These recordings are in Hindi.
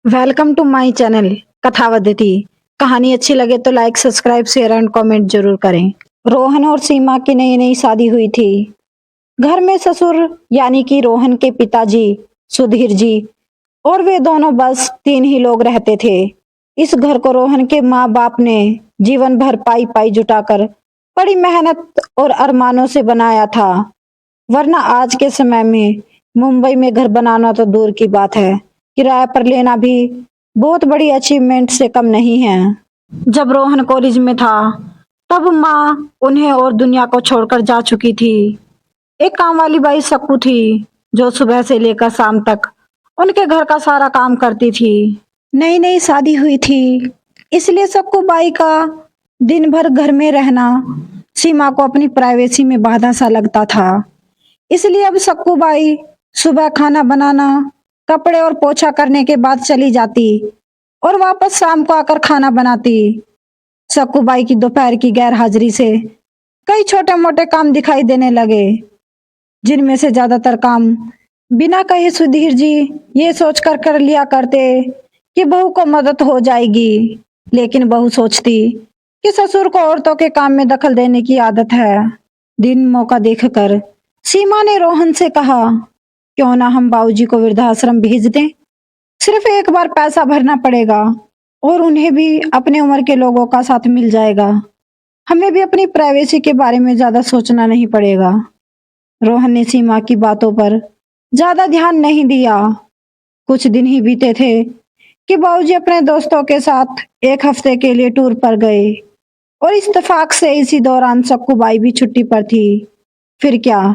Welcome to my channel Kathavadati. कहानी अच्छी लगे तो like subscribe share and comment जरूर करें। रोहन और सीमा की नई नई शादी हुई थी। घर में ससुर यानी कि रोहन के पिताजी सुधीर जी और वे दोनों बस तीन ही लोग रहते थे। इस घर को रोहन के माँ बाप ने जीवन भर पाई पाई जुटाकर बड़ी मेहनत और अरमानों से बनाया था। वरना आज के समय में मुंबई में घर बनाना तो दूर की बात है, किराए पर लेना भी बहुत बड़ी अचीवमेंट से कम नहीं है। जब रोहन कॉलेज में था तब माँ उन्हें और दुनिया को छोड़कर जा चुकी थी। एक काम वाली बाई सक्कू थी जो सुबह से लेकर शाम तक उनके घर का सारा काम करती थी। नई नई शादी हुई थी इसलिए सक्कू बाई का दिन भर घर में रहना सीमा को अपनी प्राइवेसी में बाधा सा लगता था। इसलिए अब सक्कू बाई सुबह खाना बनाना, कपड़े और पोछा करने के बाद चली जाती और वापस शाम को आकर खाना बनाती। सक्कू बाई की दोपहर की गैर हाजिरी से कई छोटे मोटे काम दिखाई देने लगे, जिनमें से ज्यादातर काम बिना कहे सुधीर जी ये सोचकर कर लिया करते कि बहू को मदद हो जाएगी। लेकिन बहू सोचती कि ससुर को औरतों के काम में दखल देने की आदत है। दिन मौका देखकर सीमा ने रोहन से कहा, क्यों ना हम बाबूजी को वृद्धाश्रम भेज दें। सिर्फ एक बार पैसा भरना पड़ेगा और उन्हें भी अपने उम्र के लोगों का साथ मिल जाएगा। हमें भी अपनी प्राइवेसी के बारे में ज्यादा सोचना नहीं पड़ेगा। रोहन ने सीमा की बातों पर ज्यादा ध्यान नहीं दिया। कुछ दिन ही बीते थे कि बाबूजी अपने दोस्तों के साथ एक हफ्ते के लिए टूर पर गए और इत्तेफाक से इसी दौरान सक्कू बाई भी छुट्टी पर थी। फिर क्या,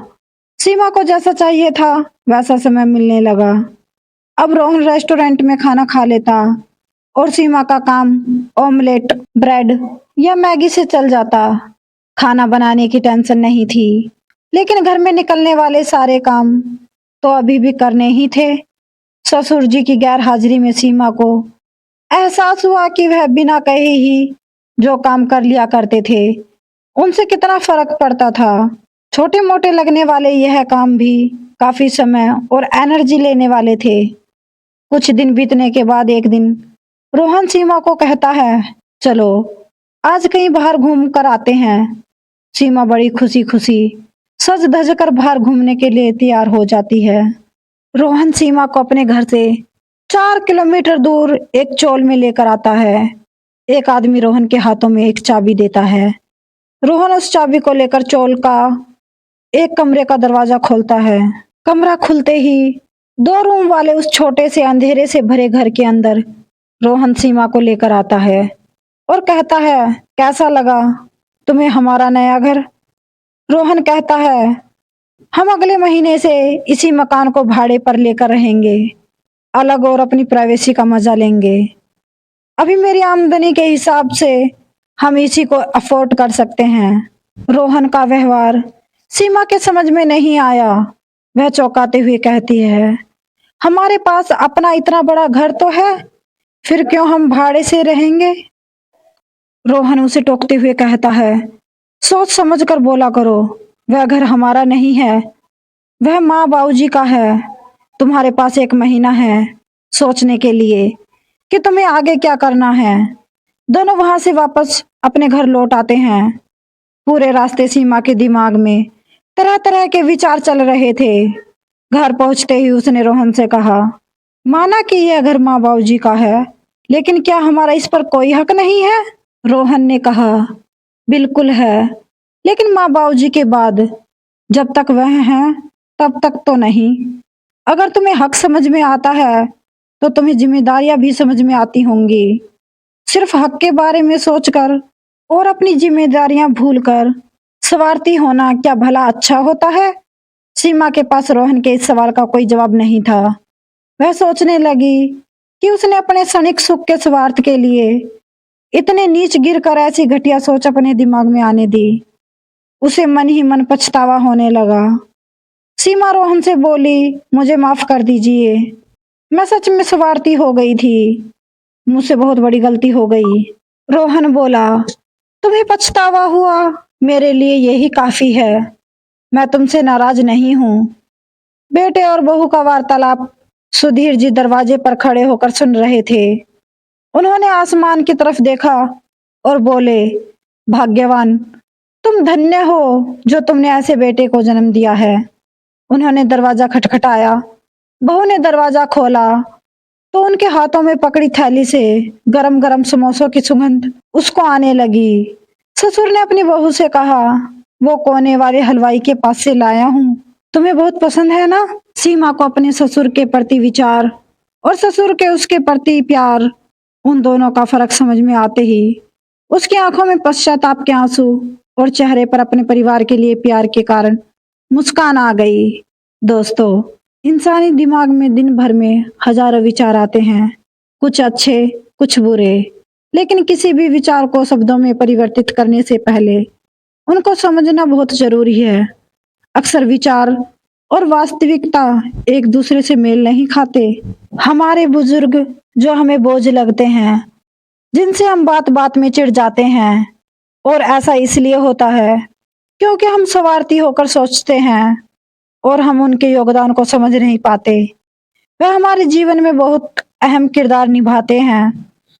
सीमा को जैसा चाहिए था वैसा समय मिलने लगा। अब रोहन रेस्टोरेंट में खाना खा लेता और सीमा का काम ऑमलेट, ब्रेड या मैगी से चल जाता। खाना बनाने की टेंशन नहीं थी, लेकिन घर में निकलने वाले सारे काम तो अभी भी करने ही थे। ससुर जी की गैर हाजिरी में सीमा को एहसास हुआ कि वह बिना कहे ही जो काम कर लिया करते थे उनसे कितना फर्क पड़ता था। छोटे मोटे लगने वाले यह काम भी काफी समय और एनर्जी लेने वाले थे। कुछ दिन बीतने के बाद एक दिन रोहन सीमा को कहता है, चलो आज कहीं बाहर घूम कर आते हैं। सीमा बड़ी खुशी खुशी सज धज कर बाहर घूमने के लिए तैयार हो जाती है। रोहन सीमा को अपने घर से 4 किलोमीटर दूर एक चौल में लेकर आता है। एक आदमी रोहन के हाथों में एक चाबी देता है। रोहन उस चाबी को लेकर चौल का एक कमरे का दरवाजा खोलता है। कमरा खुलते ही 2 रूम वाले उस छोटे से अंधेरे से भरे घर के अंदर रोहन सीमा को लेकर आता है और कहता है, कैसा लगा तुम्हें हमारा नया घर। रोहन कहता है, हम अगले महीने से इसी मकान को भाड़े पर लेकर रहेंगे, अलग और अपनी प्राइवेसी का मजा लेंगे। अभी मेरी आमदनी के हिसाब से हम इसी को अफोर्ड कर सकते हैं। रोहन का व्यवहार सीमा के समझ में नहीं आया। वह चौंकाते हुए कहती है, हमारे पास अपना इतना बड़ा घर तो है, फिर क्यों हम भाड़े से रहेंगे। रोहन उसे टोकते हुए कहता है, सोच समझ कर बोला करो, वह घर हमारा नहीं है, वह माँ बाबूजी का है। तुम्हारे पास 1 महीना है सोचने के लिए कि तुम्हें आगे क्या करना है। दोनों वहां से वापस अपने घर लौट आते हैं। पूरे रास्ते सीमा के दिमाग में तरह तरह के विचार चल रहे थे। घर पहुंचते ही उसने रोहन से कहा, माना कि यह घर माँ बाबूजी का है, लेकिन क्या हमारा इस पर कोई हक नहीं है। रोहन ने कहा, बिल्कुल है, लेकिन माँ बाबूजी के बाद जब तक वह हैं तब तक तो नहीं। अगर तुम्हें हक समझ में आता है तो तुम्हें जिम्मेदारियां भी समझ में आती होंगी। सिर्फ हक के बारे में सोचकर और अपनी जिम्मेदारियां भूलकर स्वार्थी होना क्या भला अच्छा होता है। सीमा के पास रोहन के इस सवाल का कोई जवाब नहीं था। वह सोचने लगी कि उसने अपने क्षणिक सुख के स्वार्थ के लिए इतने नीच गिर कर ऐसी घटिया सोच अपने दिमाग में आने दी। उसे मन ही मन पछतावा होने लगा। सीमा रोहन से बोली, मुझे माफ कर दीजिए, मैं सच में स्वार्थी हो गई थी, मुझसे बहुत बड़ी गलती हो गई। रोहन बोला, तुम्हें पछतावा हुआ, मेरे लिए यही काफी है। मैं तुमसे नाराज नहीं हूँ। बेटे और बहू का वार्तालाप सुधीर जी दरवाजे पर खड़े होकर सुन रहे थे। उन्होंने आसमान की तरफ देखा और बोले, भाग्यवान, तुम धन्य हो जो तुमने ऐसे बेटे को जन्म दिया है। उन्होंने दरवाजा खटखटाया। बहू ने दरवाजा खोला तो उनके हाथों में पकड़ी थैली से गरम गरम समोसों की सुगंध उसको आने लगी। ससुर ने अपनी बहू से कहा, वो कोने वाले हलवाई के पास से लाया हूँ, तुम्हें बहुत पसंद है ना। सीमा को अपने ससुर के प्रति विचार और ससुर के उसके प्रति प्यार, उन दोनों का फर्क समझ में आते ही उसकी आंखों में पश्चाताप के आंसू और चेहरे पर अपने परिवार के लिए प्यार के कारण मुस्कान आ गई। दोस्तों, इंसानी दिमाग में दिन भर में हजारों विचार आते हैं, कुछ अच्छे कुछ बुरे, लेकिन किसी भी विचार को शब्दों में परिवर्तित करने से पहले उनको समझना बहुत जरूरी है। अक्सर विचार और वास्तविकता एक दूसरे से मेल नहीं खाते। हमारे बुजुर्ग जो हमें बोझ लगते हैं, जिनसे हम बात बात में चिढ़ जाते हैं, और ऐसा इसलिए होता है क्योंकि हम स्वार्थी होकर सोचते हैं और हम उनके योगदान को समझ नहीं पाते। वे हमारे जीवन में बहुत अहम किरदार निभाते हैं।